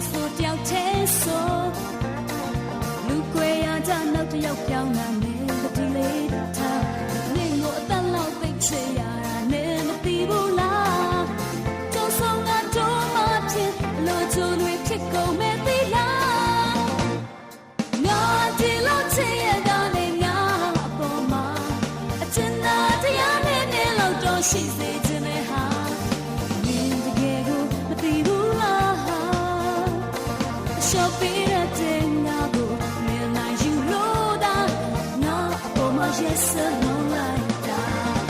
ဆိုတယောက်သေးဆိုလူကွေရကြနောက်တယောက်ပြောင်းလာနေတတိလေးထားနင်ကိုအသက်လောက်သိချင်ရတာနဲ့မသိဘူးလားကျုံဆောင်ကတော့မဖြစ်လို့ချိုးတွေဖြစ်ကုန်မဲ့သီလားငါဒီလိုချင်ရတာနဲ့ငါအပေါ်မှာအချင်သာတရားနဲ့နေလို့တော့ရှိစေချင်တဲ့ဟာနင်တကယ်ကိုမသိဘူးလားရှော့ပေးတဲ့ငါကိုမြင်နိုင်ယူလို့တာငါအပေါ်မှာ yes no like that